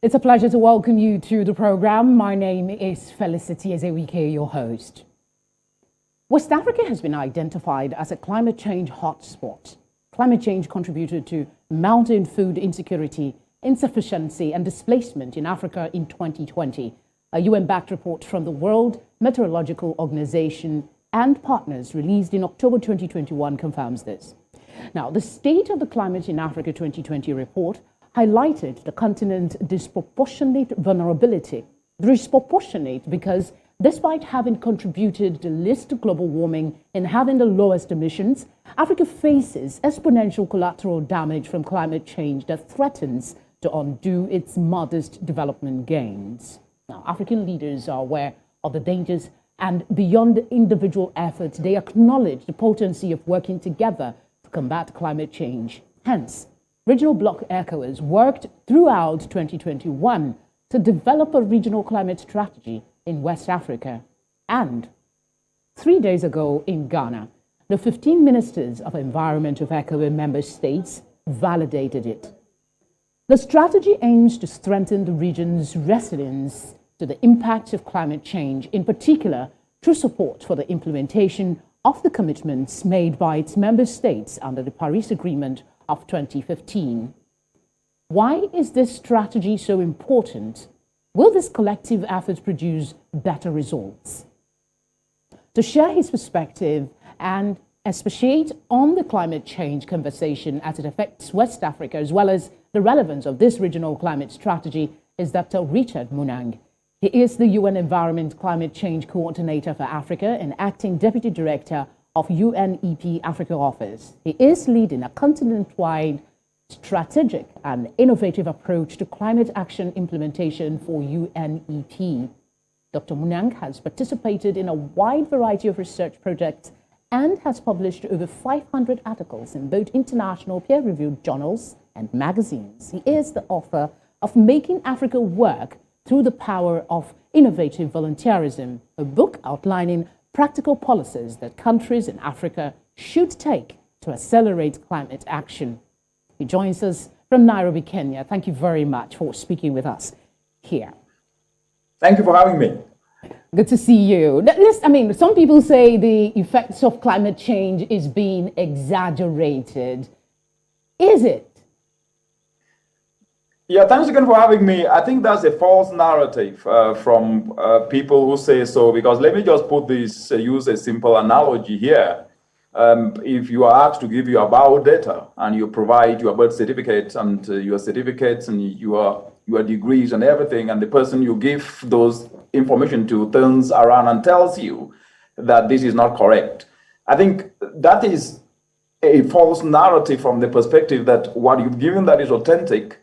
It's a pleasure to welcome you to the program. My name is Felicity Ezewike, your host. West Africa has been identified as a climate change hotspot. Climate change contributed to mounting food insecurity, insufficiency, and displacement in Africa in 2020. A UN-backed report from the World Meteorological Organization and partners released in October 2021 confirms this. Now, the State of the Climate in Africa 2020 report highlighted the continent's disproportionate vulnerability. Disproportionate because despite having contributed the least to global warming and having the lowest emissions, Africa faces exponential collateral damage from climate change that threatens to undo its modest development gains. Now, African leaders are aware of the dangers, and beyond individual efforts, they acknowledge the potency of working together to combat climate change. Hence, Regional Bloc ECOWAS worked throughout 2021 to develop a regional climate strategy in West Africa. And 3 days ago in Ghana, the 15 ministers of environment of ECOWAS member states validated it. The strategy aims to strengthen the region's resilience to the impacts of climate change, in particular through support for the implementation of the commitments made by its member states under the Paris Agreement of 2015. Why is this strategy so important? Will this collective effort produce better results? To share his perspective and expatiate on the climate change conversation as it affects West Africa, as well as the relevance of this regional climate strategy, is Dr. Richard Munang. He is the UN Environment Climate Change Coordinator for Africa and Acting Deputy Director of UNEP Africa Office. He is leading a continent-wide strategic and innovative approach to climate action implementation for UNEP. Dr. Munang has participated in a wide variety of research projects and has published over 500 articles in both international peer-reviewed journals and magazines. He is the author of Making Africa Work Through the Power of Innovative Volunteerism, a book outlining practical policies that countries in Africa should take to accelerate climate action. He joins us from Nairobi, Kenya. Thank you very much for speaking with us here. Thank you for having me. Good to see you. Some people say the effects of climate change is being exaggerated. Is it? Yeah, thanks again for having me. I think that's a false narrative from people who say so, because let me just put this, use a simple analogy here. If you are asked to give your biodata and you provide your birth certificates and your certificates and your degrees and everything, and the person you give those information to turns around and tells you that this is not correct, I think that is a false narrative from the perspective that what you've given that is authentic,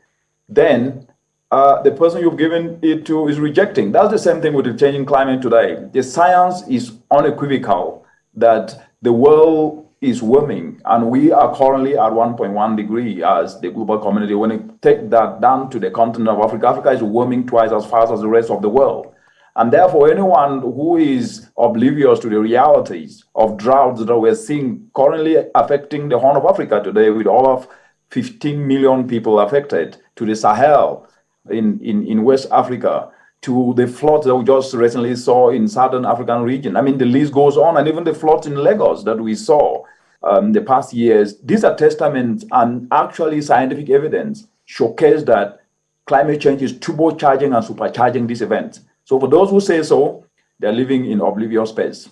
then the person you've given it to is rejecting. That's the same thing with the changing climate today. The science is unequivocal that the world is warming, and we are currently at 1.1 degree as the global community. When you take that down to the continent of Africa, Africa is warming twice as fast as the rest of the world. And therefore, anyone who is oblivious to the realities of droughts that we're seeing currently affecting the Horn of Africa today, with all of 15 million people affected, to the Sahel in West Africa, to the floods that we just recently saw in Southern African region. I mean, the list goes on, and even the floods in Lagos that we saw the past years. These are testaments and actually scientific evidence showcase that climate change is turbocharging and supercharging these events. So for those who say so, they're living in oblivious space.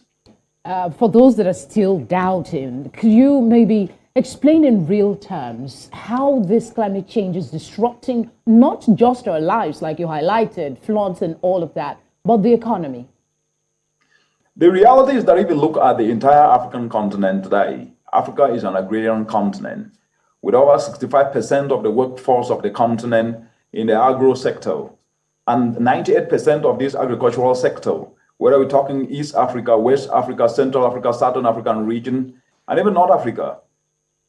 For those that are still doubting, could you maybe explain in real terms how this climate change is disrupting not just our lives, like you highlighted, floods and all of that, but the economy? The reality is that if you look at the entire African continent today, Africa is an agrarian continent with over 65% of the workforce of the continent in the agro sector and 98% of this agricultural sector, whether we're talking East Africa, West Africa, Central Africa, Southern African region, and even North Africa.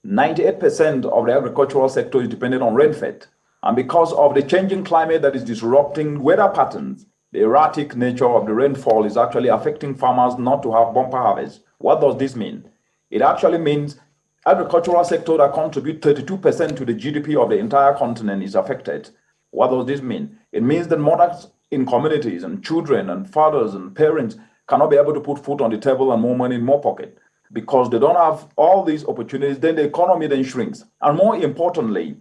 98% of the agricultural sector is dependent on rainfed. And because of the changing climate that is disrupting weather patterns, the erratic nature of the rainfall is actually affecting farmers not to have bumper harvests. What does this mean? It actually means agricultural sector that contribute 32% to the GDP of the entire continent is affected. What does this mean? It means that mothers in communities and children and fathers and parents cannot be able to put food on the table and more money in more pocket because they don't have all these opportunities. Then the economy then shrinks. And more importantly,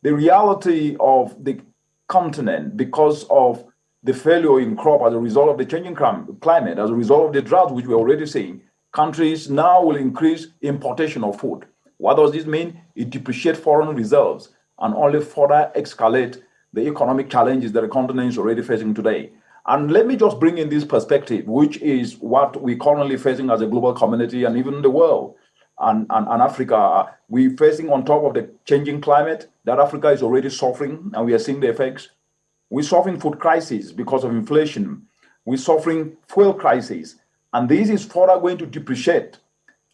the reality of the continent, because of the failure in crop as a result of the changing climate, as a result of the drought, which we're already seeing, countries now will increase importation of food. What does this mean? It depreciates foreign reserves and only further escalate the economic challenges that the continent is already facing today. And let me just bring in this perspective, which is what we're currently facing as a global community and even the world and Africa. We're facing on top of the changing climate that Africa is already suffering, and we are seeing the effects. We're suffering food crisis because of inflation. We're suffering fuel crisis. And this is further going to depreciate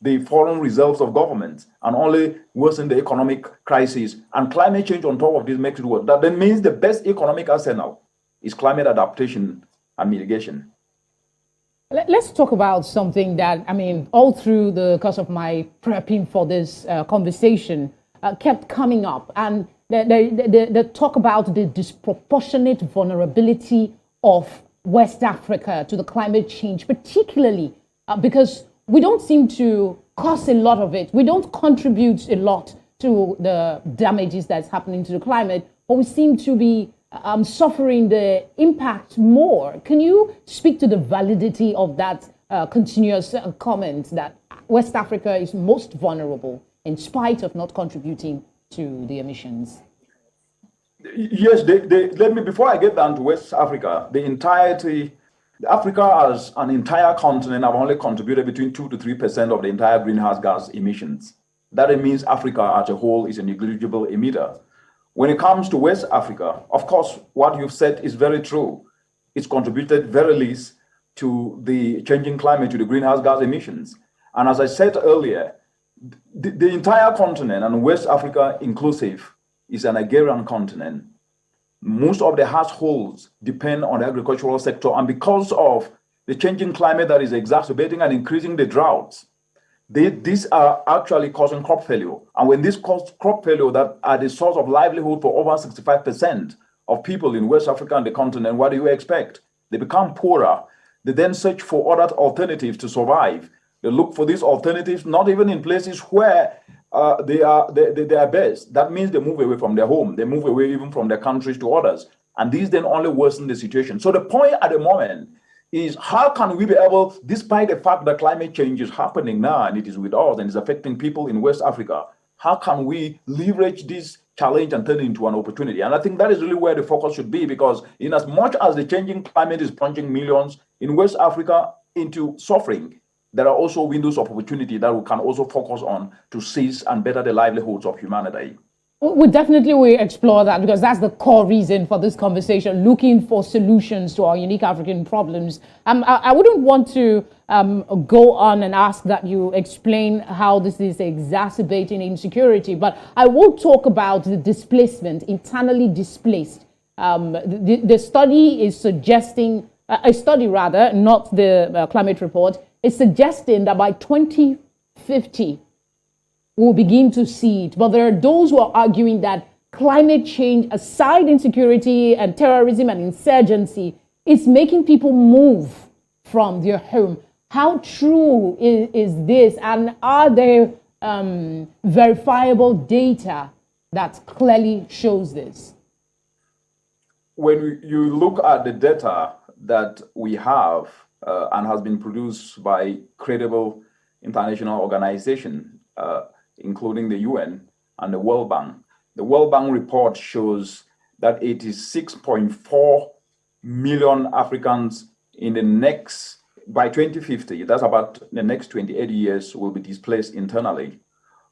the foreign reserves of governments and only worsen the economic crisis. And climate change on top of this makes it worse. That then means the best economic arsenal is climate adaptation and mitigation. Let's talk about something that, I mean, all through the course of my prepping for this conversation kept coming up. And the talk about the disproportionate vulnerability of West Africa to the climate change, particularly because we don't seem to cause a lot of it. We don't contribute a lot to the damages that's happening to the climate, but we seem to be suffering the impact more. Can you speak to the validity of that continuous comment that West Africa is most vulnerable in spite of not contributing to the emissions? Yes, let me, before I get down to West Africa, Africa as an entire continent have only contributed between 2 to 3% of the entire greenhouse gas emissions. That means Africa as a whole is a negligible emitter. When it comes to West Africa, of course, what you've said is very true. It's contributed very least to the changing climate, to the greenhouse gas emissions. And as I said earlier, the entire continent, and West Africa inclusive, is an agrarian continent. Most of the households depend on the agricultural sector, and because of the changing climate that is exacerbating and increasing the droughts, these are actually causing crop failure. And when this causes crop failure that are the source of livelihood for over 65% of people in West Africa and the continent, what do you expect? They become poorer. They then search for other alternatives to survive. They look for these alternatives, not even in places where they are best. That means they move away from their home. They move away even from their countries to others. And these then only worsen the situation. So the point at the moment is how can we be able, despite the fact that climate change is happening now and it is with us and it's affecting people in West Africa, how can we leverage this challenge and turn it into an opportunity? And I think that is really where the focus should be, because in as much as the changing climate is plunging millions in West Africa into suffering, there are also windows of opportunity that we can also focus on to seize and better the livelihoods of humanity. We definitely explore that, because that's the core reason for this conversation, looking for solutions to our unique African problems. I wouldn't want to go on and ask that you explain how this is exacerbating insecurity, but I will talk about the displacement, internally displaced. The study is suggesting, not the climate report, is suggesting that by 2050, we'll begin to see it. But there are those who are arguing that climate change, aside insecurity and terrorism and insurgency, is making people move from their home. How true is this? And are there verifiable data that clearly shows this? When you look at the data that we have and has been produced by credible international organizations, including the UN and the World Bank. The World Bank report shows that 86.4 million Africans by 2050, that's about the next 28 years, will be displaced internally.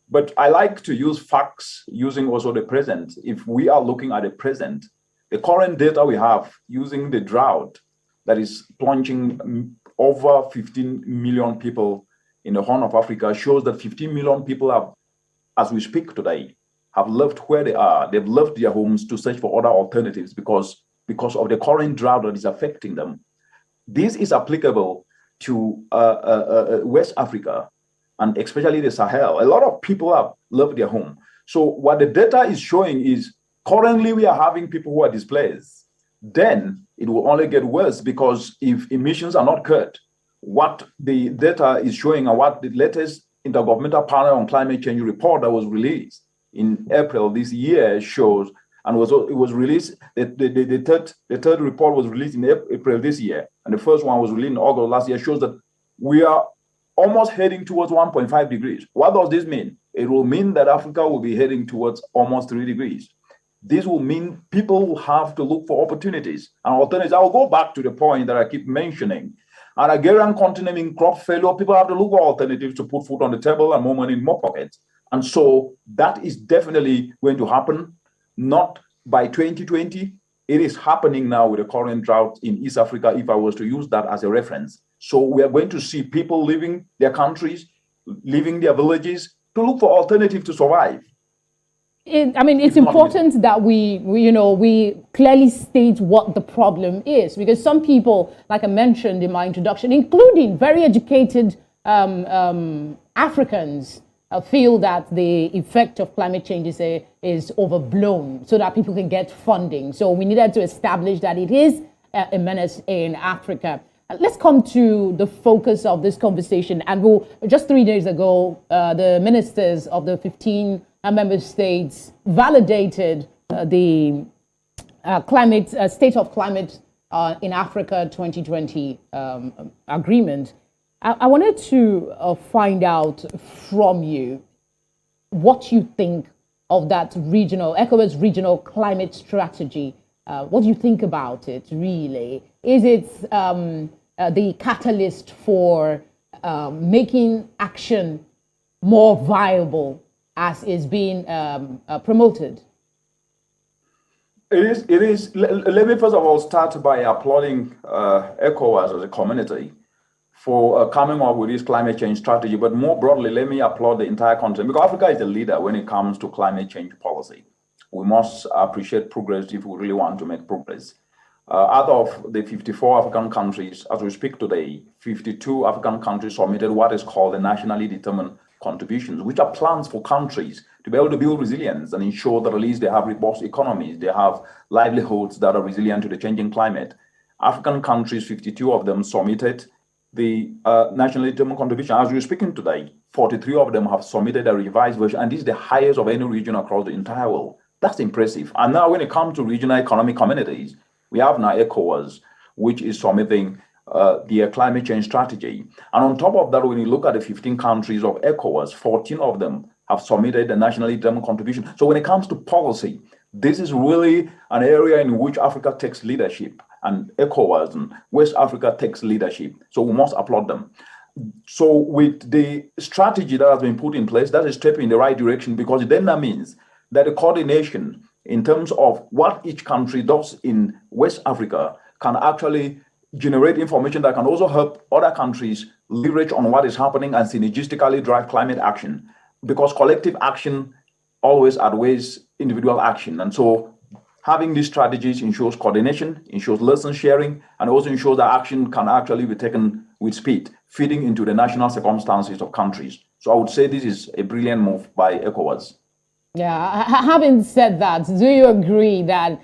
But I like to use facts using also the present. If we are looking at the present, the current data we have using the drought that is plunging over 15 million people in the Horn of Africa shows that 15 million people have, as we speak today, have left where they are. They've left their homes to search for other alternatives because of the current drought that is affecting them. This is applicable to West Africa and especially the Sahel. A lot of people have left their home. So what the data is showing is Currently, we are having people who are displaced. Then it will only get worse, because if emissions are not cut, what the data is showing and what the latest Intergovernmental Panel on Climate Change report that was released in April this year shows, and it was released, the third report was released in April this year, and the first one was released in August last year, shows that we are almost heading towards 1.5 degrees. What does this mean? It will mean that Africa will be heading towards almost 3 degrees. This will mean people will have to look for opportunities and alternatives. I will go back to the point that I keep mentioning. An agrarian continent in crop failure, people have to look for alternatives to put food on the table and more money in more pockets. And so that is definitely going to happen, not by 2020. It is happening now with the current drought in East Africa, if I was to use that as a reference. So we are going to see people leaving their countries, leaving their villages to look for alternatives to survive. It's important that we clearly state what the problem is, because some people, like I mentioned in my introduction, including very educated Africans, feel that the effect of climate change is overblown, so that people can get funding. So we needed to establish that it is a menace in Africa. Let's come to the focus of this conversation. And just 3 days ago, the ministers of the 15 member states validated the State of Climate in Africa 2020 agreement. I wanted to find out from you what you think of that ECOWAS regional climate strategy. What do you think about it, really? Is it the catalyst for making action more viable, as is being promoted? It is. Let me first of all start by applauding ECOWAS as a community for coming up with this climate change strategy. But more broadly, let me applaud the entire continent, because Africa is the leader when it comes to climate change policy. We must appreciate progress if we really want to make progress. Out of the 54 African countries, as we speak today, 52 African countries submitted what is called the nationally determined contributions, which are plans for countries to be able to build resilience and ensure that at least they have robust economies, they have livelihoods that are resilient to the changing climate. African countries, 52 of them, submitted the nationally determined contribution. As we're speaking today, 43 of them have submitted a revised version, and this is the highest of any region across the entire world. That's impressive. And now when it comes to regional economic communities, we have now ECOWAS, which is submitting their climate change strategy. And on top of that, when you look at the 15 countries of ECOWAS, 14 of them have submitted the nationally determined contribution. So when it comes to policy, this is really an area in which Africa takes leadership, and ECOWAS and West Africa takes leadership. So we must applaud them. So with the strategy that has been put in place, that is a step in the right direction, because then that means that the coordination in terms of what each country does in West Africa can actually generate information that can also help other countries leverage on what is happening and synergistically drive climate action, because collective action always outweighs individual action. And so having these strategies ensures coordination, ensures lesson sharing, and also ensures that action can actually be taken with speed, fitting into the national circumstances of countries. So I would say this is a brilliant move by ECOWAS. Yeah, having said that, do you agree that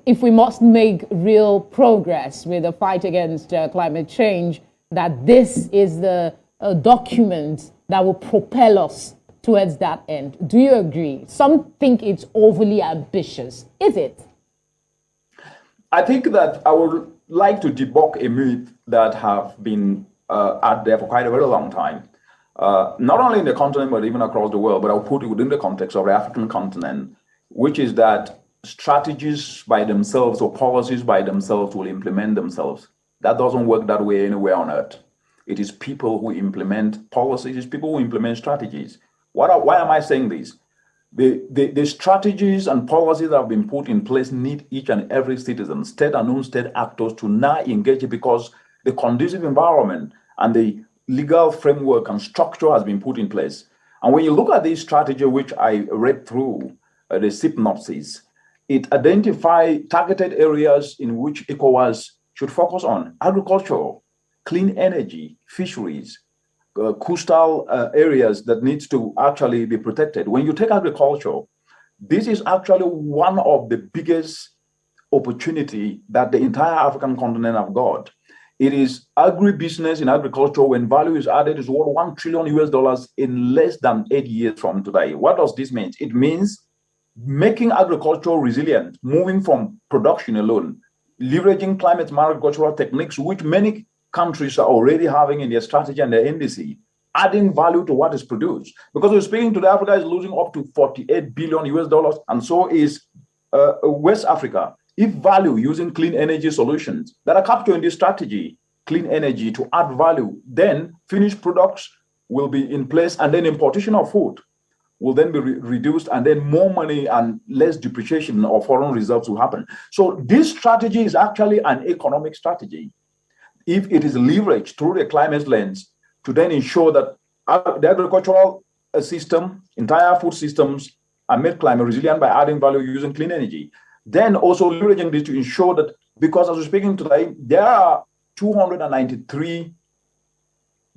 if we must make real progress with the fight against climate change, that this is the document that will propel us towards that end? Do you agree? Some think it's overly ambitious. Is it? I think that I would like to debunk a myth that have been out there for quite a very long time. Not only in the continent, but even across the world, but I'll put it within the context of the African continent, which is that strategies by themselves or policies by themselves will implement themselves. That doesn't work that way anywhere on earth. It is people who implement policies, it's people who implement strategies. Why am I saying this? The strategies and policies that have been put in place need each and every citizen, state and non-state actors, to now engage it, because the conducive environment and the legal framework and structure has been put in place. And when you look at this strategy, which I read through the synopsis, it identifies targeted areas in which ECOWAS should focus on: agriculture, clean energy, fisheries, coastal areas that needs to actually be protected. When you take agriculture, this is actually one of the biggest opportunity that the entire African continent have got. It is agribusiness in agriculture when value is added is worth $1 trillion US in less than 8 years from today. What does this mean? It means making agriculture resilient, moving from production alone, leveraging climate smart agricultural techniques, which many countries are already having in their strategy and their NDC, adding value to what is produced. Because we're speaking today, Africa is losing up to $48 billion US, and so is West Africa. If value using clean energy solutions that are captured in this strategy, clean energy to add value, then finished products will be in place, and then importation of food will then be reduced, and then more money and less depreciation of foreign reserves will happen. So this strategy is actually an economic strategy. If it is leveraged through the climate lens to then ensure that the agricultural system, entire food systems are made climate resilient by adding value using clean energy. Then also leveraging this to ensure that, because as we're speaking today, there are 293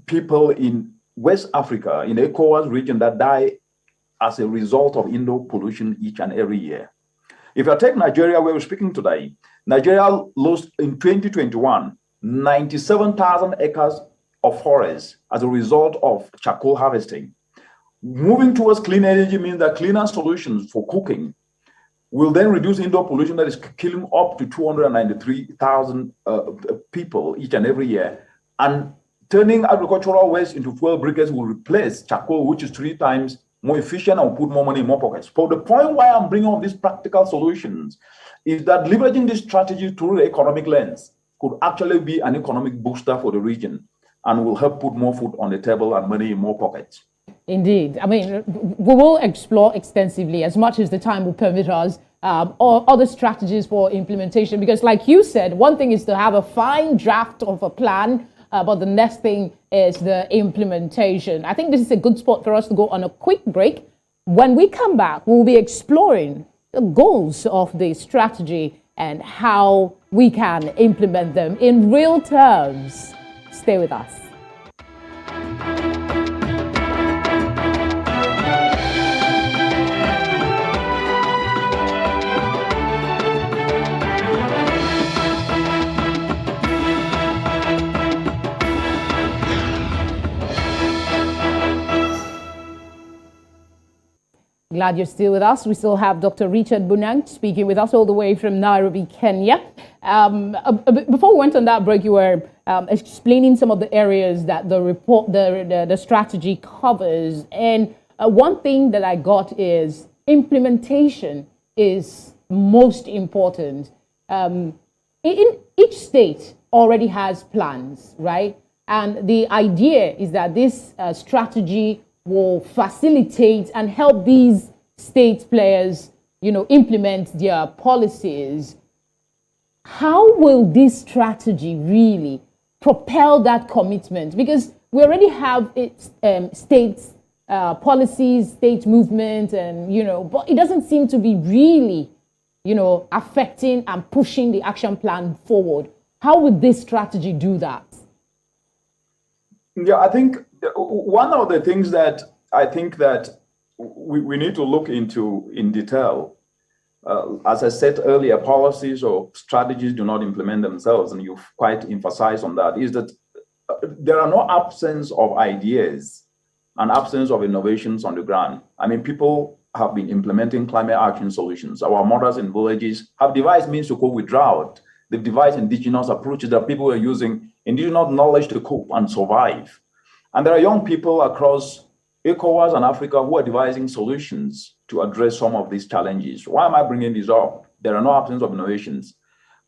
people in West Africa, in the ECOWAS region, that die as a result of indoor pollution each and every year. If you take Nigeria, where we're speaking today, Nigeria lost in 2021 97,000 acres of forest as a result of charcoal harvesting. Moving towards clean energy means that cleaner solutions for cooking will then reduce indoor pollution that is killing up to 293,000 people each and every year. And turning agricultural waste into fuel briquettes will replace charcoal, which is 3 times more efficient and will put more money in more pockets. But the point why I'm bringing up these practical solutions is that leveraging this strategy through the economic lens could actually be an economic booster for the region and will help put more food on the table and money in more pockets. Indeed. I mean, we will explore extensively, as much as the time will permit us, or other strategies for implementation. Because like you said, one thing is to have a fine draft of a plan, but the next thing is the implementation. I think this is a good spot for us to go on a quick break. When we come back, we'll be exploring the goals of the strategy and how we can implement them in real terms. Stay with us. Glad you're still with us. We still have Dr. Richard Munang speaking with us all the way from Nairobi, Kenya. Before we went on that break, you were explaining some of the areas that the report, the strategy covers. And one thing that I got is implementation is most important. In each state already has plans, right? And the idea is that this strategy will facilitate and help these state players, implement their policies. How will this strategy really propel that commitment? Because we already have state policies, state movement, and, but it doesn't seem to be really, affecting and pushing the action plan forward. How would this strategy do that? Yeah, I think one of the things that I think that we need to look into in detail, as I said earlier, policies or strategies do not implement themselves, and you've quite emphasized on that, is that there are no absence of ideas and absence of innovations on the ground. I mean, people have been implementing climate action solutions. Our mothers in villages have devised means to cope with drought. They've devised indigenous approaches that people are using indigenous knowledge to cope and survive. And there are young people across ECOWAS and Africa who are devising solutions to address some of these challenges. Why am I bringing this up? There are no absence of innovations.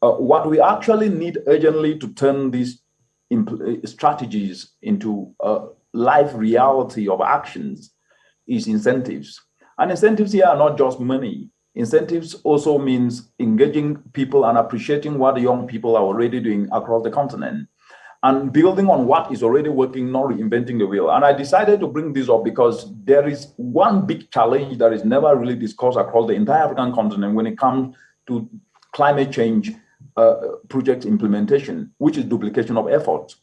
What we actually need urgently to turn these strategies into a live reality of actions is incentives. And incentives here are not just money. Incentives also means engaging people and appreciating what the young people are already doing across the continent, and building on what is already working, not reinventing the wheel. And I decided to bring this up because there is one big challenge that is never really discussed across the entire African continent when it comes to climate change project implementation, which is duplication of efforts.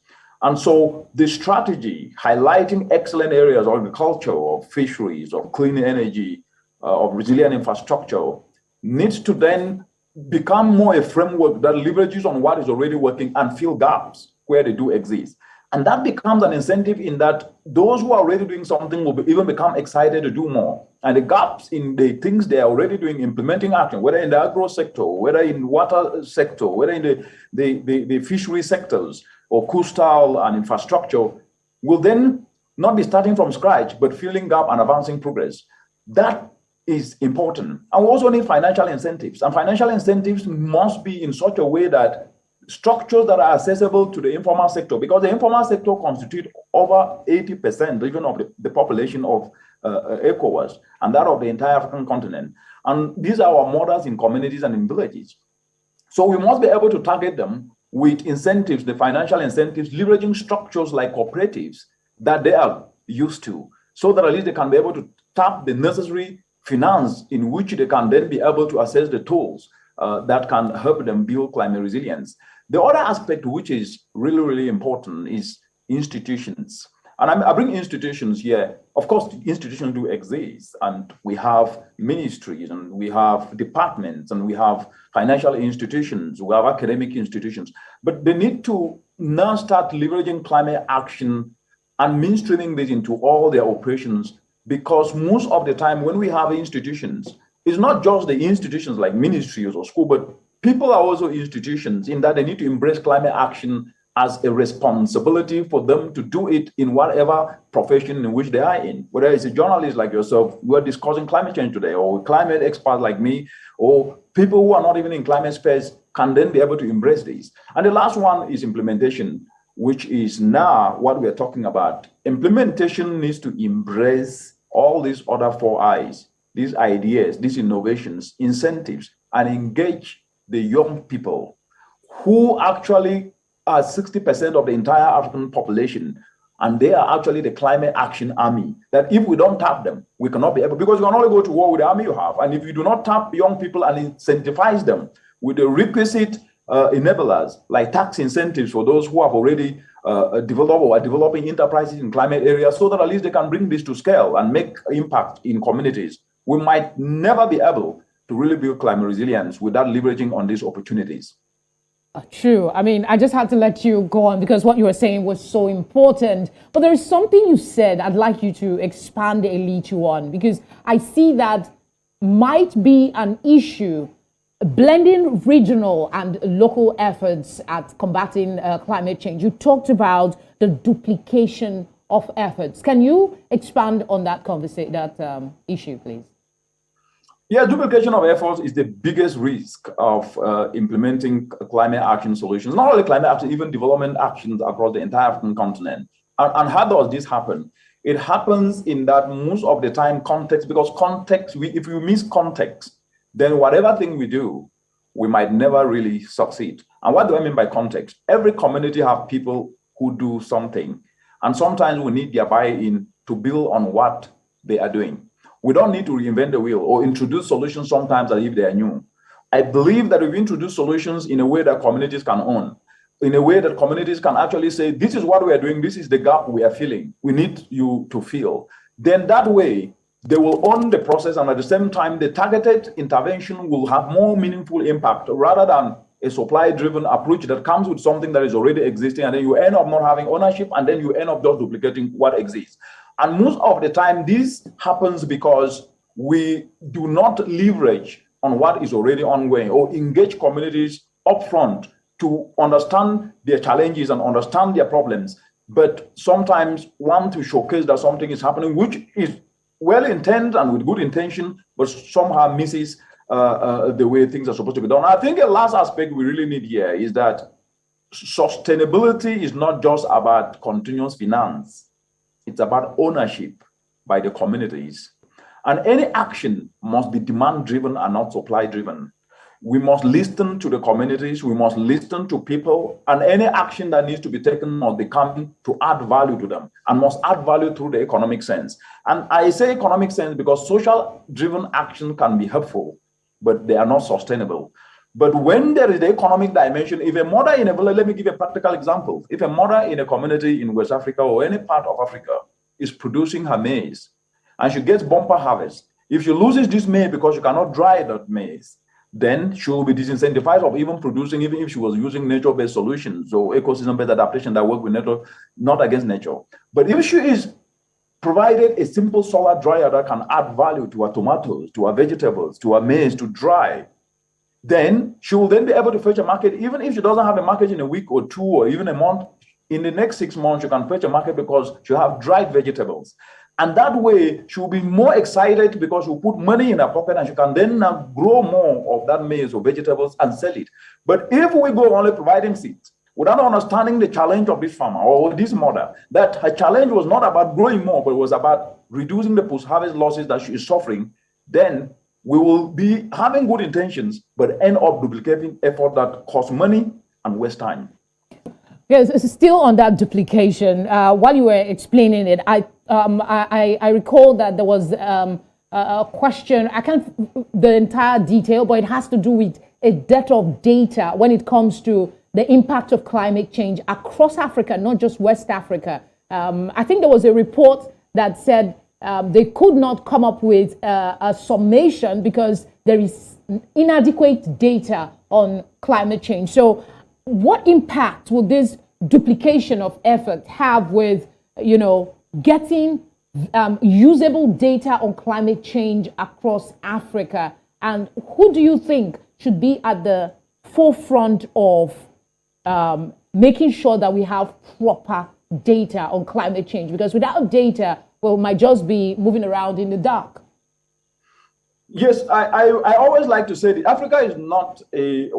And so the strategy highlighting excellent areas of agriculture, of fisheries, of clean energy, of resilient infrastructure needs to then become more a framework that leverages on what is already working and fill gaps where they do exist. And that becomes an incentive in that those who are already doing something will even become excited to do more. And the gaps in the things they are already doing, implementing action, whether in the agro sector, whether in water sector, whether in the fishery sectors or coastal and infrastructure, will then not be starting from scratch, but filling gap and advancing progress. That is important. And we also need financial incentives. And financial incentives must be in such a way that structures that are accessible to the informal sector, because the informal sector constitutes over 80% even of the population of ECOWAS and that of the entire African continent. And these are our mothers in communities and in villages. So we must be able to target them with incentives, the financial incentives, leveraging structures like cooperatives that they are used to, so that at least they can be able to tap the necessary finance in which they can then be able to access the tools that can help them build climate resilience. The other aspect which is really, really important is institutions. And I bring institutions here. Of course, institutions do exist, and we have ministries, and we have departments, and we have financial institutions, we have academic institutions. But they need to now start leveraging climate action and mainstreaming this into all their operations, because most of the time when we have institutions, it's not just the institutions like ministries or school, but people are also institutions in that they need to embrace climate action as a responsibility for them to do it in whatever profession in which they are in. Whether it's a journalist like yourself, we're discussing climate change today, or climate experts like me, or people who are not even in climate space can then be able to embrace these. And the last one is implementation, which is now what we're talking about. Implementation needs to embrace all these other 4 I's, these ideas, these innovations, incentives, and engage the young people who actually are 60% of the entire African population, and they are actually the climate action army. That if we don't tap them, we cannot be able, because you can only go to war with the army you have. And if you do not tap young people and incentivize them with the requisite enablers, like tax incentives for those who have already developed or are developing enterprises in climate areas, so that at least they can bring this to scale and make impact in communities, we might never be able to really build climate resilience without leveraging on these opportunities. True. I mean, I just had to let you go on because what you were saying was so important. But there is something you said I'd like you to expand a little on, because I see that might be an issue, blending regional and local efforts at combating climate change. You talked about the duplication of efforts. Can you expand on that issue, please? Yeah, duplication of efforts is the biggest risk of implementing climate action solutions. Not only climate action, even development actions across the entire African continent. And how does this happen? It happens in that most of the time context, because context, if we miss context, then whatever thing we do, we might never really succeed. And what do I mean by context? Every community have people who do something. And sometimes we need their buy-in to build on what they are doing. We don't need to reinvent the wheel or introduce solutions sometimes as if they are new. I believe that if we introduce solutions in a way that communities can own, in a way that communities can actually say, this is what we are doing, this is the gap we are filling, we need you to fill, then that way they will own the process, and at the same time, the targeted intervention will have more meaningful impact rather than a supply-driven approach that comes with something that is already existing, and then you end up not having ownership, and then you end up just duplicating what exists. And most of the time, this happens because we do not leverage on what is already ongoing or engage communities upfront to understand their challenges and understand their problems, but sometimes want to showcase that something is happening, which is well-intended and with good intention, but somehow misses the way things are supposed to be done. I think the last aspect we really need here is that sustainability is not just about continuous finance. It's about ownership by the communities. And any action must be demand-driven and not supply-driven. We must listen to the communities, we must listen to people, and any action that needs to be taken must be coming to add value to them and must add value through the economic sense. And I say economic sense because social-driven action can be helpful, but they are not sustainable. But when there is the economic dimension, if a mother in a village, let me give a practical example. If a mother in a community in West Africa or any part of Africa is producing her maize and she gets bumper harvest, if she loses this maize because she cannot dry that maize, then she will be disincentivized of even producing, even if she was using nature-based solutions or ecosystem-based adaptation that work with nature, not against nature. But if she is provided a simple solar dryer that can add value to her tomatoes, to her vegetables, to her maize to dry, then she will then be able to fetch a market, even if she doesn't have a market in a week or two or even a month. In the next 6 months, she can fetch a market because she have dried vegetables. And that way, she will be more excited because she will put money in her pocket and she can then now grow more of that maize or vegetables and sell it. But if we go only providing seeds, without understanding the challenge of this farmer or this mother, that her challenge was not about growing more, but it was about reducing the post-harvest losses that she is suffering, then we will be having good intentions, but end up duplicating effort that costs money and waste time. Yes, still on that duplication. While you were explaining it, I recall that there was a question. I can't the entire detail, but it has to do with a dearth of data when it comes to the impact of climate change across Africa, not just West Africa. I think there was a report that said they could not come up with a summation because there is inadequate data on climate change. So what impact will this duplication of effort have with, getting usable data on climate change across Africa? And who do you think should be at the forefront of making sure that we have proper data on climate change? Because without data, we might just be moving around in the dark. Yes, I always like to say that Africa is not a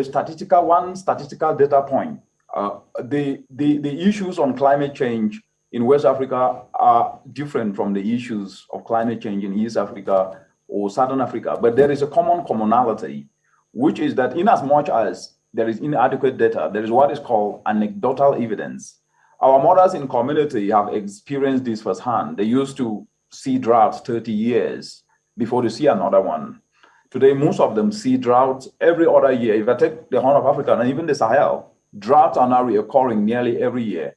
statistical data point. The issues on climate change in West Africa are different from the issues of climate change in East Africa or Southern Africa. But there is a commonality, which is that in as much as there is inadequate data, there is what is called anecdotal evidence. Our mothers in community have experienced this firsthand. They used to see droughts 30 years before they see another one. Today, most of them see droughts every other year. If I take the Horn of Africa and even the Sahel, droughts are now reoccurring nearly every year.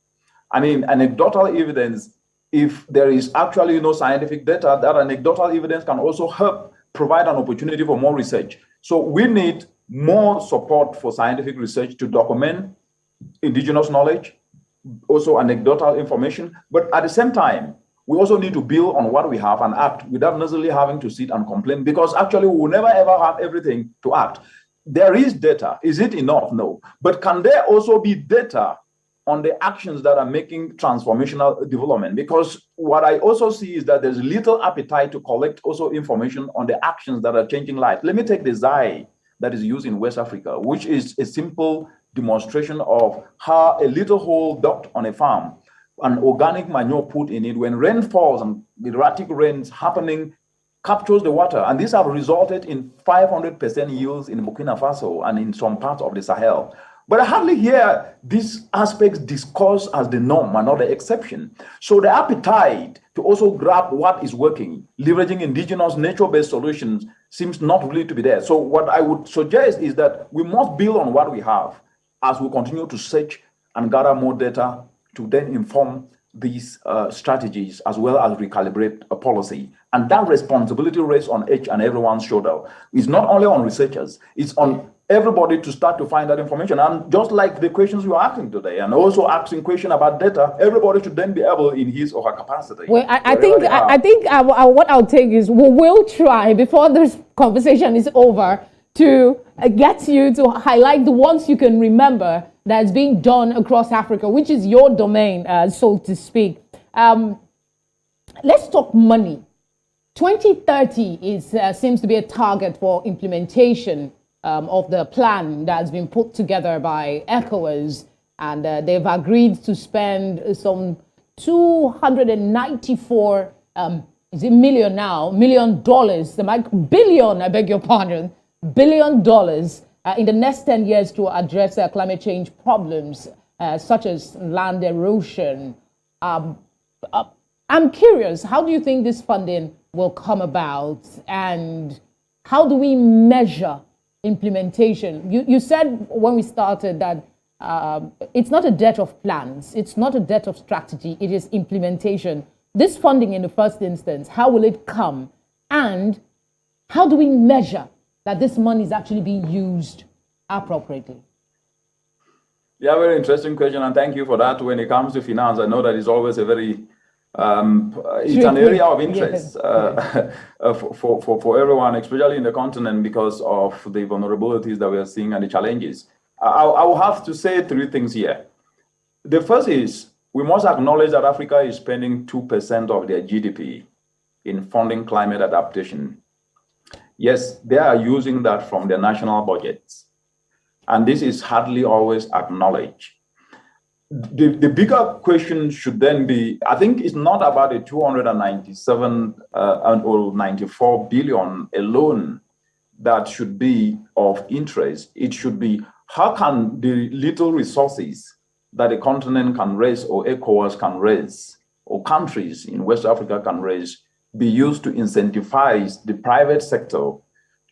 I mean, anecdotal evidence, if there is actually no scientific data, that anecdotal evidence can also help provide an opportunity for more research. So we need more support for scientific research to document indigenous knowledge, also anecdotal information, but at the same time, we also need to build on what we have and act without necessarily having to sit and complain, because actually we will never ever have everything to act. There is data. Is it enough? No. But can there also be data on the actions that are making transformational development? Because what I also see is that there's little appetite to collect also information on the actions that are changing life. Let me take the Zai that is used in West Africa, which is a simple demonstration of how a little hole dug on a farm, an organic manure put in it, when rain falls and erratic rains happening, captures the water. And these have resulted in 500% yields in Burkina Faso and in some parts of the Sahel. But I hardly hear these aspects discussed as the norm and not the exception. So the appetite to also grab what is working, leveraging indigenous nature-based solutions, seems not really to be there. So what I would suggest is that we must build on what we have as we continue to search and gather more data to then inform these strategies as well as recalibrate a policy. And that responsibility rests on each and everyone's shoulder. It's not only on researchers, it's on everybody to start to find that information. And just like the questions you are asking today, and also asking questions about data, everybody should then be able in his or her capacity. Well, I think what I'll take is we will try before this conversation is over to get you to highlight the ones you can remember that's being done across Africa, which is your domain, so to speak. Let's talk money. 2030 seems to be a target for implementation of the plan that's been put together by ECOWAS, and they've agreed to spend some $294 million now, billion, I beg your pardon, $1 billion in the next 10 years to address climate change problems such as land erosion. I'm curious, how do you think this funding will come about, and How do we measure implementation? You said when we started that it's not a debt of plans, it's not a debt of strategy, it is implementation. This funding in the first instance, how will it come? And how do we measure that this money is actually being used appropriately? Yeah, very interesting question, and thank you for that. When it comes to finance, I know that it's always a very it's an area of interest for everyone, especially in the continent, because of the vulnerabilities that we are seeing and the challenges. I will have to say three things here. The first is we must acknowledge that Africa is spending 2% of their GDP in funding climate adaptation. Yes, they are using that from their national budgets, and this is hardly always acknowledged. The bigger question should then be, I think it's not about the 297 or 94 billion alone that should be of interest. It should be, how can the little resources that the continent can raise, or ECOWAS can raise, or countries in West Africa can raise, be used to incentivize the private sector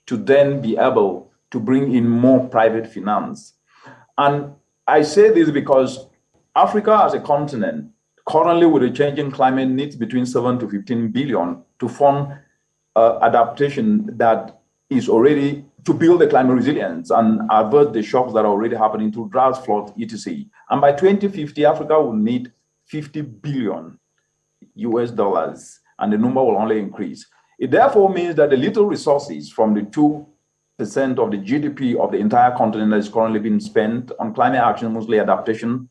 to then be able to bring in more private finance? And I say this because Africa as a continent, currently with a changing climate, needs between 7 to 15 billion to fund adaptation that is already to build the climate resilience and avert the shocks that are already happening through droughts, floods, etc. And by 2050, Africa will need 50 billion US dollars, and the number will only increase. It therefore means that the little resources from the 2% of the GDP of the entire continent that is currently being spent on climate action, mostly adaptation,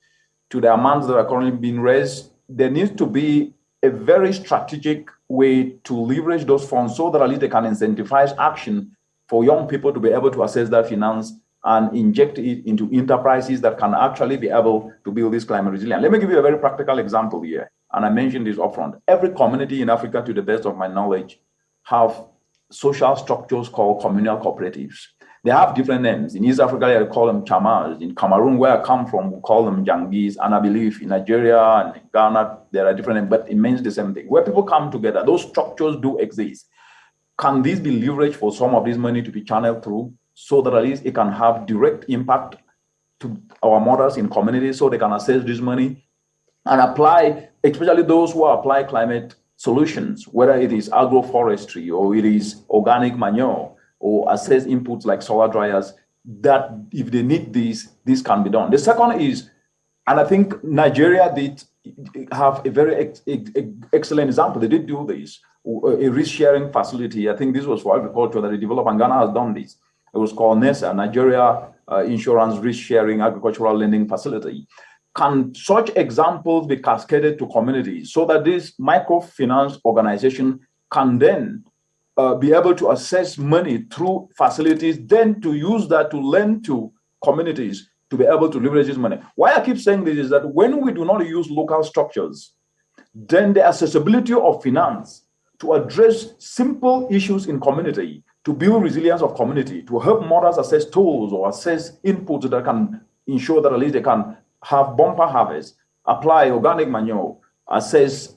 to the amounts that are currently being raised, there needs to be a very strategic way to leverage those funds so that at least they can incentivize action for young people to be able to access that finance and inject it into enterprises that can actually be able to build this climate resilience. Let me give you a very practical example here, and I mentioned this upfront. Every community in Africa, to the best of my knowledge, have social structures called communal cooperatives. They have different names. In East Africa, they call them chamas. In Cameroon, where I come from, we call them jangis. And I believe in Nigeria and in Ghana, there are different names, but it means the same thing. Where people come together, those structures do exist. Can this be leveraged for some of this money to be channeled through so that at least it can have direct impact to our mothers in communities so they can access this money and apply, especially those who apply climate solutions, whether it is agroforestry or it is organic manure, or assess inputs like solar dryers, that if they need this can be done. The second is, and I think Nigeria did have a very excellent example. They did do this, a risk sharing facility. I think this was for agriculture that they developed, and Ghana has done this. It was called NESA, Nigeria Insurance Risk Sharing Agricultural Lending Facility. Can such examples be cascaded to communities so that this microfinance organization can then be able to access money through facilities, then to use that to lend to communities to be able to leverage this money? Why I keep saying this is that when we do not use local structures, then the accessibility of finance to address simple issues in community, to build resilience of community, to help mothers access tools or access inputs that can ensure that at least they can have bumper harvest, apply organic manure, assess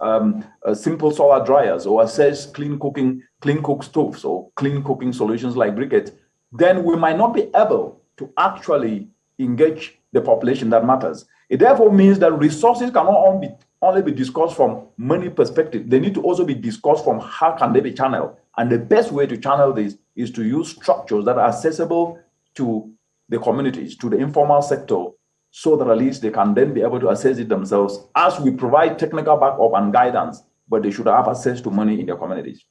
simple solar dryers, or assess clean cook stoves or clean cooking solutions like briquettes, then we might not be able to actually engage the population that matters. It therefore means that resources cannot only be discussed from money perspective. They need to also be discussed from how can they be channeled. And the best way to channel this is to use structures that are accessible to the communities, to the informal sector, so that at least they can then be able to assess it themselves as we provide technical backup and guidance, but they should have access to money in their communities.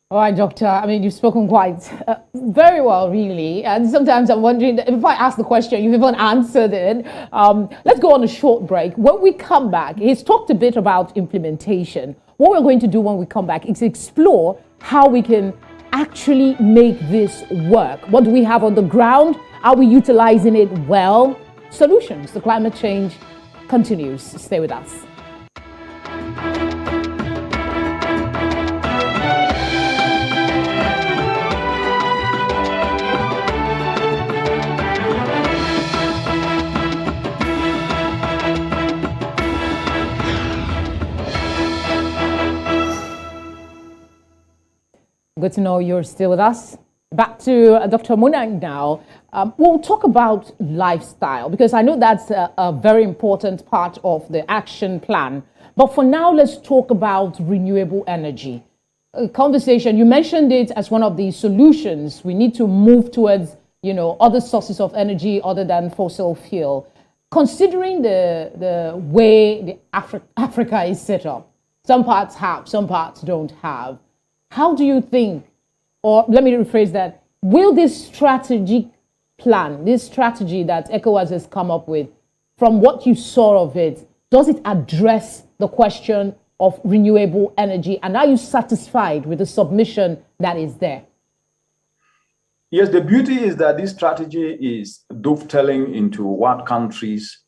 All right, Doctor. I mean, you've spoken quite very well, really. And sometimes I'm wondering, if I ask the question, you've even answered it. Let's go on a short break. When we come back, he's talked a bit about implementation. What we're going to do when we come back is explore how we can actually make this work. What do we have on the ground? Are we utilizing it well? Solutions to climate change continues. Stay with us. Good to know you're still with us. Back to Dr. Munang now. We'll talk about lifestyle because I know that's a very important part of the action plan. But for now, let's talk about renewable energy. Conversation, you mentioned it as one of the solutions. We need to move towards, other sources of energy other than fossil fuel. Considering the way Africa is set up, some parts have, some parts don't have. How do you think, or let me rephrase that, will this strategic plan, this strategy that ECOWAS has come up with, from what you saw of it, does it address the question of renewable energy? And are you satisfied with the submission that is there? Yes, the beauty is that this strategy is dovetailing into what countries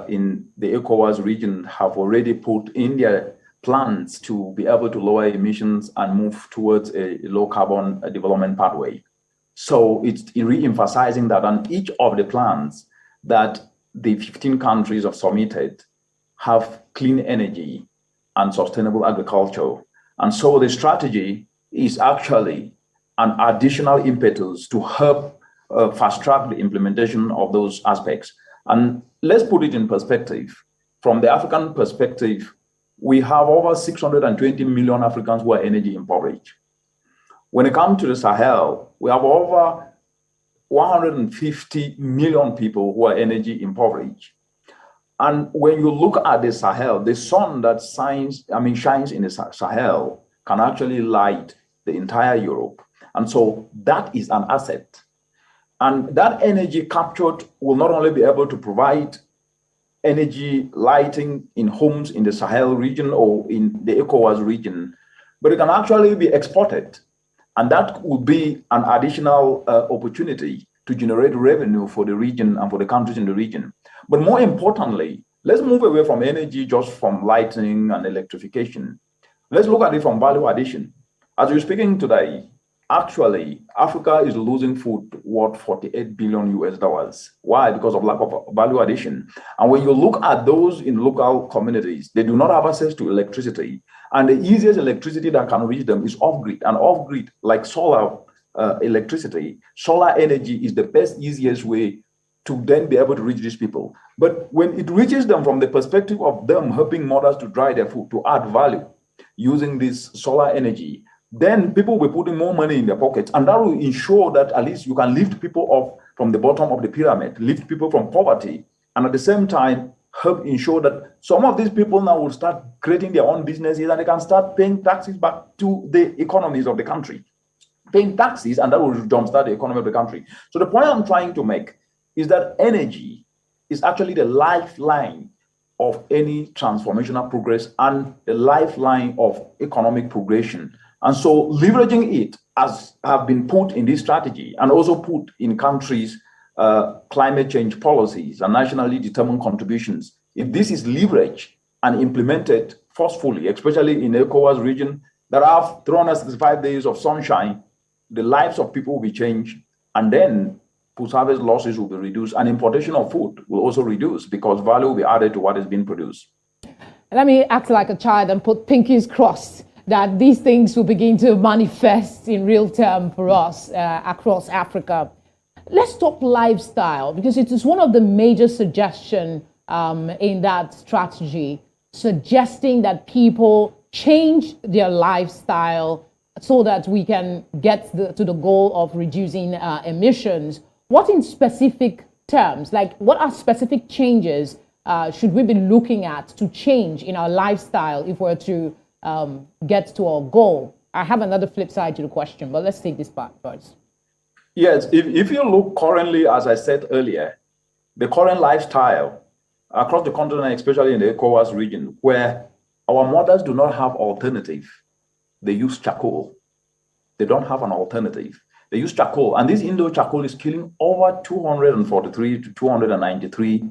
in the ECOWAS region have already put in their plans to be able to lower emissions and move towards a low carbon development pathway. So it's re-emphasizing that on each of the plans that the 15 countries have submitted have clean energy and sustainable agriculture. And so the strategy is actually an additional impetus to help fast track the implementation of those aspects. And let's put it in perspective. From the African perspective, we have over 620 million Africans who are energy impoverished. When it comes to the Sahel, we have over 150 million people who are energy impoverished. And when you look at the Sahel, the sun that shines in the Sahel can actually light the entire Europe. And so that is an asset. And that energy captured will not only be able to provide energy lighting in homes in the Sahel region or in the ECOWAS region, but it can actually be exported. And that would be an additional opportunity to generate revenue for the region and for the countries in the region. But more importantly, let's move away from energy just from lighting and electrification. Let's look at it from value addition. As we're speaking today, actually, Africa is losing food worth $48 billion US. Why? Because of lack of value addition. And when you look at those in local communities, they do not have access to electricity. And the easiest electricity that can reach them is off-grid. And off-grid, like solar electricity, solar energy is the best, easiest way to then be able to reach these people. But when it reaches them from the perspective of them helping mothers to dry their food, to add value using this solar energy, then people will be putting more money in their pockets. And that will ensure that at least you can lift people up from the bottom of the pyramid, lift people from poverty, and at the same time, help ensure that some of these people now will start creating their own businesses and they can start paying taxes back to the economies of the country. Paying taxes, and that will jumpstart the economy of the country. So the point I'm trying to make is that energy is actually the lifeline of any transformational progress and the lifeline of economic progression. And so leveraging it, as have been put in this strategy and also put in countries' climate change policies and nationally determined contributions, if this is leveraged and implemented forcefully, especially in the ECOWAS region that have 365 days of sunshine, the lives of people will be changed, and then post-harvest losses will be reduced, and importation of food will also reduce because value will be added to what is being produced. Let me act like a child and put pinkies crossed that these things will begin to manifest in real time for us across Africa. Let's talk lifestyle, because it is one of the major suggestions in that strategy, suggesting that people change their lifestyle so that we can get to the goal of reducing emissions. What in specific terms, like what are specific changes should we be looking at to change in our lifestyle if we're to get to our goal? I have another flip side to the question, but let's take this part first. Yes, if you look currently, as I said earlier, the current lifestyle across the continent, especially in the ECOWAS region, where our mothers do not have alternative, they use charcoal. They don't have an alternative. They use charcoal, and this indoor charcoal is killing over 243 to 293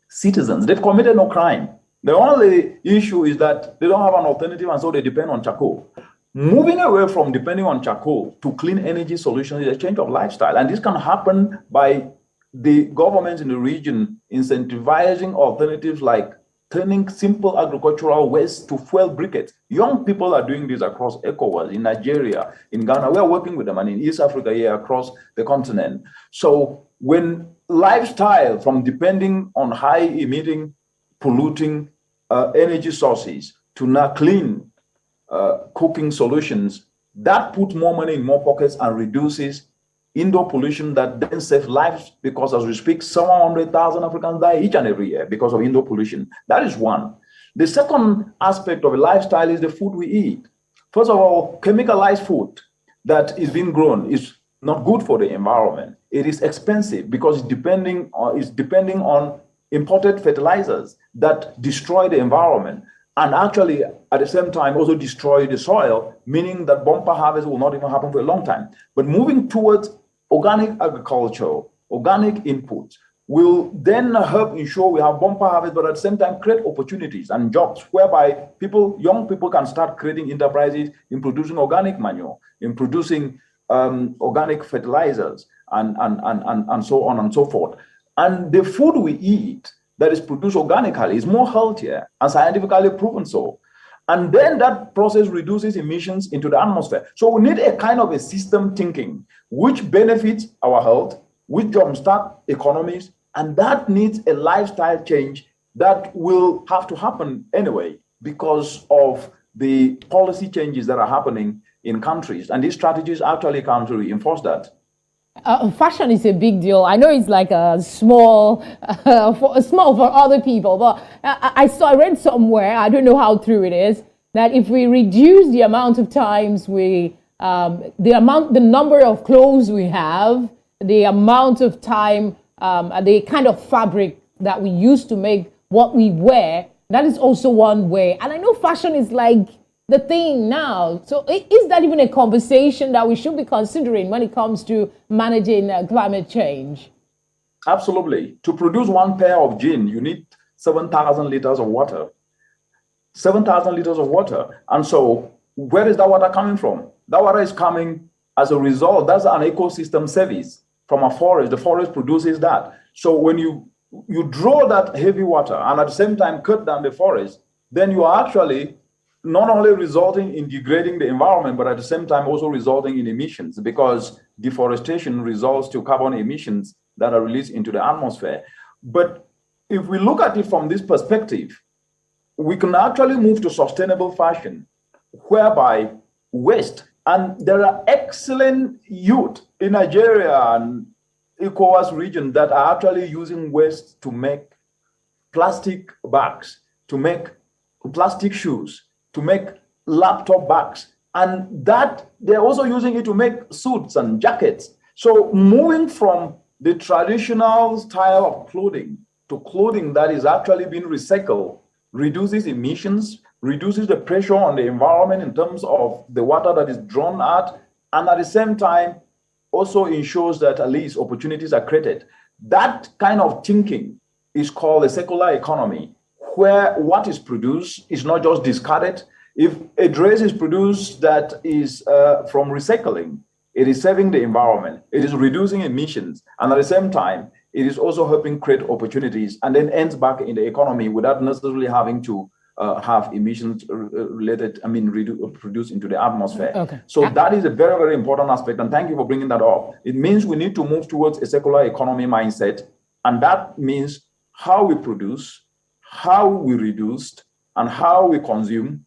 citizens. They've committed no crime. The only issue is that they don't have an alternative, and so they depend on charcoal. Moving away from depending on charcoal to clean energy solutions is a change of lifestyle. And this can happen by the governments in the region incentivizing alternatives like turning simple agricultural waste to fuel briquettes. Young people are doing this across ECOWAS, in Nigeria, in Ghana. We are working with them, and in East Africa here across the continent. So when lifestyle from depending on high emitting, polluting energy sources to now clean cooking solutions, that puts more money in more pockets and reduces indoor pollution that then saves lives, because as we speak, 700,000 Africans die each and every year because of indoor pollution. That is one. The second aspect of a lifestyle is the food we eat. First of all, chemicalized food that is being grown is not good for the environment. It is expensive because it's depending on imported fertilizers that destroy the environment and actually at the same time also destroy the soil, meaning that bumper harvest will not even happen for a long time. But moving towards organic agriculture, organic inputs will then help ensure we have bumper harvest, but at the same time create opportunities and jobs whereby young people can start creating enterprises in producing organic manure, in producing organic fertilizers, and so on and so forth. And the food we eat that is produced organically is more healthier and scientifically proven so. And then that process reduces emissions into the atmosphere. So we need a kind of a system thinking which benefits our health, which jumpstart economies, and that needs a lifestyle change that will have to happen anyway because of the policy changes that are happening in countries. And these strategies actually come to reinforce that. Fashion is a big deal. I know it's like a small for other people, but I read somewhere, I don't know how true it is, that if we reduce the amount of times the number of clothes we have, the amount of time, the kind of fabric that we use to make what we wear, that is also one way. And I know fashion is like the thing now. So is that even a conversation that we should be considering when it comes to managing climate change? Absolutely. To produce one pair of jeans, you need 7,000 liters of water. 7,000 liters of water. And so where is that water coming from? That water is coming as a result. That's an ecosystem service from a forest. The forest produces that. So when you draw that heavy water and at the same time cut down the forest, then you are actually not only resulting in degrading the environment, but at the same time also resulting in emissions, because deforestation results to carbon emissions that are released into the atmosphere. But if we look at it from this perspective, we can actually move to sustainable fashion, whereby waste, and there are excellent youth in Nigeria and ECOWAS region that are actually using waste to make plastic bags, to make plastic shoes, to make laptop bags, and that they're also using it to make suits and jackets. So moving from the traditional style of clothing to clothing that is actually being recycled reduces emissions, reduces the pressure on the environment in terms of the water that is drawn out, and at the same time also ensures that at least opportunities are created. That kind of thinking is called a circular economy, where what is produced is not just discarded. If a dress is produced that is from recycling, it is saving the environment, it is reducing emissions, and at the same time, it is also helping create opportunities and then ends back in the economy without necessarily having to have emissions produced into the atmosphere. Okay. So that is a very, very important aspect, and thank you for bringing that up. It means we need to move towards a circular economy mindset, and that means how we produce, how we reduce, and how we consume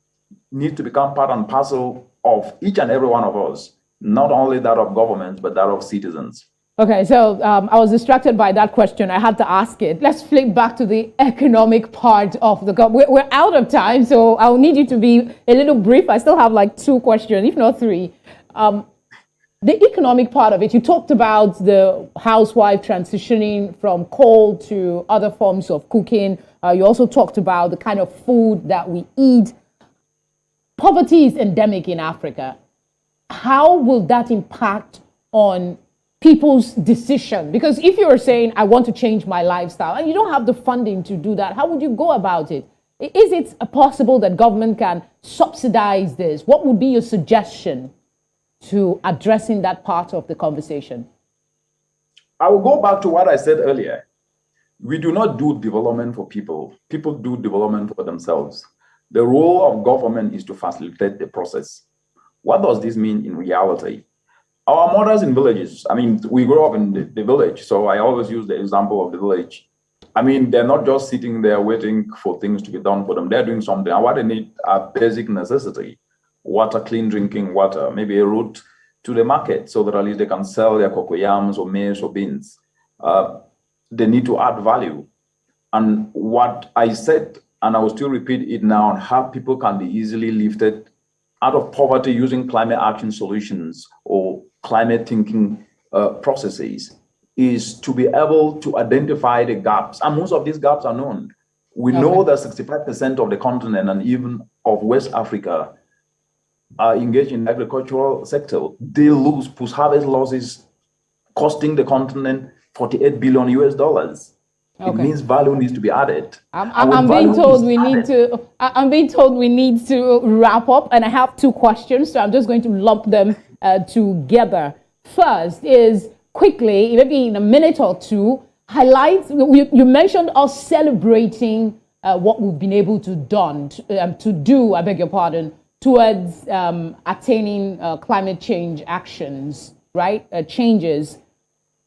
need to become part and parcel of each and every one of us, not only that of governments, but that of citizens. Okay, so I was distracted by that question. I had to ask it. Let's flip back to the economic part of the we're out of time, so I'll need you to be a little brief. I still have like 2 questions, if not 3. The economic part of it, you talked about the housewife transitioning from coal to other forms of cooking. You also talked about the kind of food that we eat. Poverty is endemic in Africa. How will that impact on people's decision? Because if you're saying, I want to change my lifestyle, and you don't have the funding to do that, how would you go about it? Is it possible that government can subsidize this? What would be your suggestion to addressing that part of the conversation? I will go back to what I said earlier. We do not do development for people. People do development for themselves. The role of government is to facilitate the process. What does this mean in reality? Our mothers in villages, I mean, we grew up in the village, so I always use the example of the village. I mean, they're not just sitting there waiting for things to be done for them. They're doing something. And what they need are basic necessity: water, clean drinking water, maybe a route to the market so that at least they can sell their cocoyams or maize or beans. They need to add value. And what I said, and I will still repeat it now, on how people can be easily lifted out of poverty using climate action solutions or climate thinking processes, is to be able to identify the gaps. And most of these gaps are known. We know that 65% of the continent and even of West Africa are engaged in the agricultural sector. They lose post-harvest losses costing the continent $48 billion US. It means value needs to be added. I'm being told we need to wrap up, and I have two questions, so I'm just going to lump them together. First is quickly, maybe in a minute or two, highlight. You mentioned us celebrating what we've been able to do. I beg your pardon, towards attaining climate change actions, right? Changes.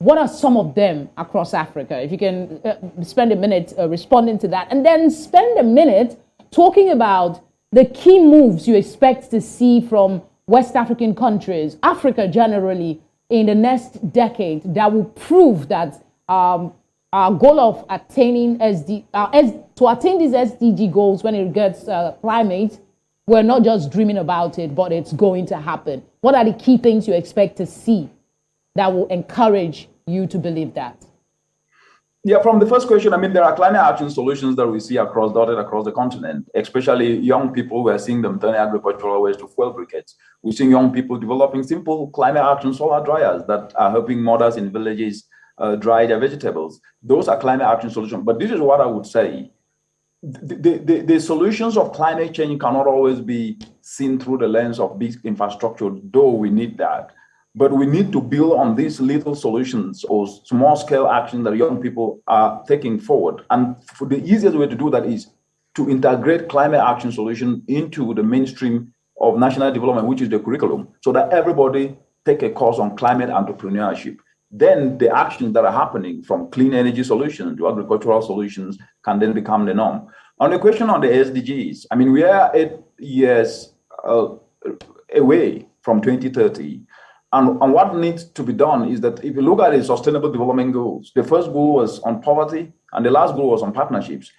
What are some of them across Africa? If you can spend a minute responding to that, and then spend a minute talking about the key moves you expect to see from West African countries, Africa generally, in the next decade that will prove that our goal of attaining to attain these SDG goals when it regards climate, we're not just dreaming about it, but it's going to happen. What are the key things you expect to see that will encourage you to believe that? Yeah, from the first question, I mean, there are climate action solutions that we see dotted across the continent, especially young people. We're seeing them turning agricultural waste to fuel briquettes. We're seeing young people developing simple climate action solar dryers that are helping mothers in villages dry their vegetables. Those are climate action solutions. But this is what I would say. The solutions of climate change cannot always be seen through the lens of big infrastructure, though we need that. But we need to build on these little solutions or small scale actions that young people are taking forward. And for the easiest way to do that is to integrate climate action solution into the mainstream of national development, which is the curriculum, so that everybody take a course on climate entrepreneurship. Then the actions that are happening, from clean energy solutions to agricultural solutions, can then become the norm. On the question on the SDGs, I mean, we are 8 years away from 2030. And what needs to be done is that if you look at the Sustainable Development Goals, the first goal was on poverty and the last goal was on partnerships.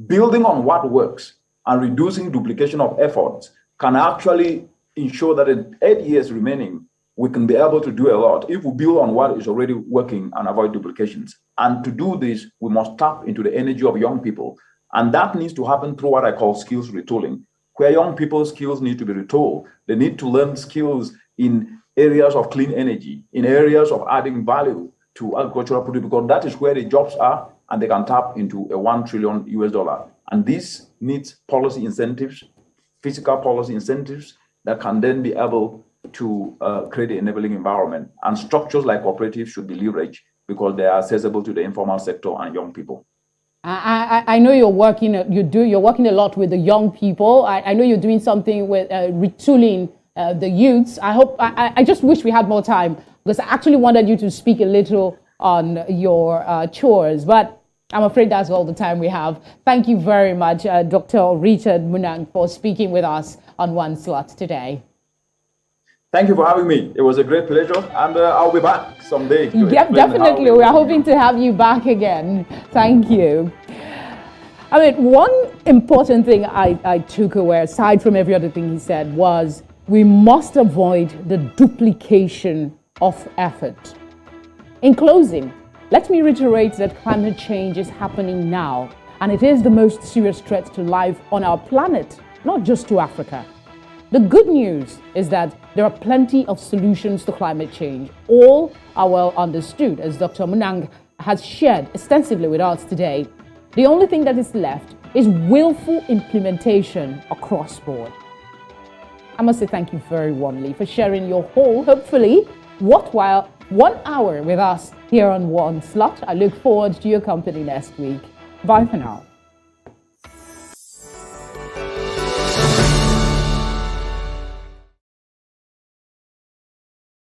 Building on what works and reducing duplication of efforts can actually ensure that in 8 years remaining, we can be able to do a lot if we build on what is already working and avoid duplications. And to do this, we must tap into the energy of young people. And that needs to happen through what I call skills retooling, where young people's skills need to be retooled. They need to learn skills in areas of clean energy, in areas of adding value to agricultural produce, because that is where the jobs are, and they can tap into a $1 trillion US. And this needs policy incentives, physical policy incentives that can then be able to create an enabling environment. And structures like cooperatives should be leveraged because they are accessible to the informal sector and young people. I know you're working a lot with the young people. I know you're doing something with retooling the youths. I just wish we had more time, because I actually wanted you to speak a little on your chores, but I'm afraid that's all the time we have. Thank you very much, Dr. Richard Munang, for speaking with us on One Slot today. Thank you for having me. It was a great pleasure, and I'll be back someday. Yep, definitely. We are hoping to have you back again. Thank you. I mean, one important thing I took away, aside from every other thing he said, was we must avoid the duplication of effort. In closing, let me reiterate that climate change is happening now, and it is the most serious threat to life on our planet, not just to Africa. The good news is that there are plenty of solutions to climate change. All are well understood, as Dr. Munang has shared extensively with us today. The only thing that is left is willful implementation across board. I must say thank you very warmly for sharing your whole, hopefully, worthwhile 1 hour with us here on One Slot. I look forward to your company next week. Bye for now.